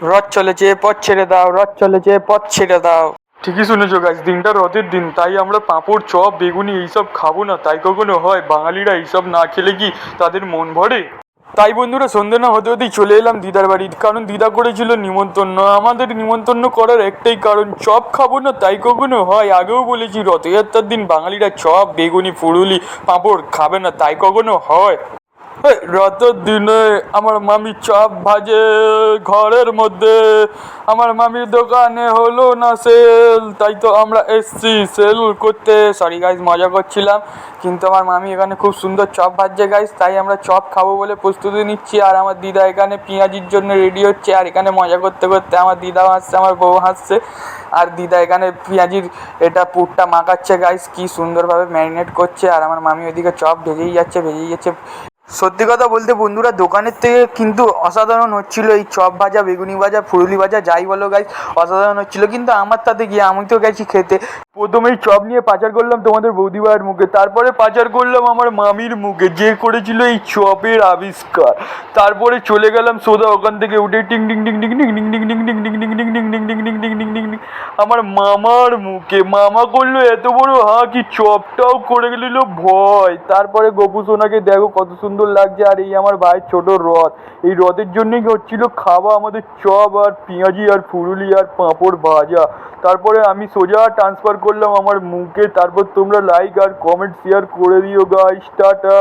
রথ চলেছে পথ ছেড়ে দাও, রথ চলেছে পথ ছেড়ে দাও। ঠিকই শুনেছো গাইস, দিনটা রথের দিন, তাই আমরা পাঁপড় চপ বেগুনি এইসব খাবো না। তাই কখনো হয়? বাঙালিরা এইসব না খেলে কি তাদের মন ভরে? তাই বন্ধুরা সন্ধে না হতে হতেই চলে এলাম দিদার বাড়ি, কারণ দিদা করেছিল নিমন্ত্রণ। আমাদের নিমন্ত্রণ করার একটাই কারণ, চপ খাবো না। তাই কখনো হয়? আগেও বলেছি রথযাত্রার দিন বাঙালিরা চপ বেগুনি ফুলুলি পাঁপড় খাবে না। তাই কখনো হয়? রথের দিনে আমার মামি চপ ভাজে ঘরের মধ্যে, আমার মামির দোকানে হলো না সেল, তাই তো আমরা এসছি সেল করতে। সরি গাইজ, মজা করছিলাম, কিন্তু আমার মামি এখানে খুব সুন্দর চপ ভাজছে গাইজ, তাই আমরা চপ খাবো বলে প্রস্তুতি নিচ্ছি। আর আমার দিদা এখানে পেঁয়াজির জন্য রেডি হচ্ছে, আর এখানে মজা করতে করতে আমার দিদাও হাসছে, আমার বউ হাসছে। আর দিদা এখানে পেঁয়াজির এটা পুরটা মাখাচ্ছে গাইজ, কি সুন্দরভাবে ম্যারিনেট করছে। আর আমার মামি ওইদিকে চপ ভেজেই যাচ্ছে ভেজেই যাচ্ছে। সত্যি কথা বলতে বন্ধুরা, দোকানের থেকে কিন্তু অসাধারণ হচ্ছিল এই চপ ভাজা বেগুনি ভাজা ফুলুলি ভাজা যাই বলো গাইজ, অসাধারণ হচ্ছিল। কিন্তু আমার তাতে গিয়ে আমি তো গেছি খেতে, প্রথমেই চপ নিয়ে পাচার করলাম তোমাদের বৌদিভাইয়ের মুখে, তারপরে পাচার করলাম আমার মামির মুখে, যে করেছিল এই চপের আবিষ্কার। তারপরে চলে গেলাম সোজা ওখান থেকে উঠে টিং টিং টিং টিং টিং টিং টিং টিং টিং টিং টিং টিং টিং টিং টিং টিং টিং টিং টিং আমার মামার মুখে। মামা করলো এত বড় হা কি চপটাও করে গেল ভয়। তারপরে গোপু সোনাকে দেখো কত সুন্দর লাগছে, আর এই আমার ভাইয়ের ছোট রথ, এই রথের জন্যই হচ্ছিল খাওয়া আমাদের চপ আর পেঁয়াজি আর ফুরুলি আর পাঁপড় ভাজা। তারপরে আমি সোজা ট্রান্সফার করলাম আমার মুখে। তারপর তোমরা লাইক আর কমেন্ট শেয়ার করে দিও গাইস, টাটা।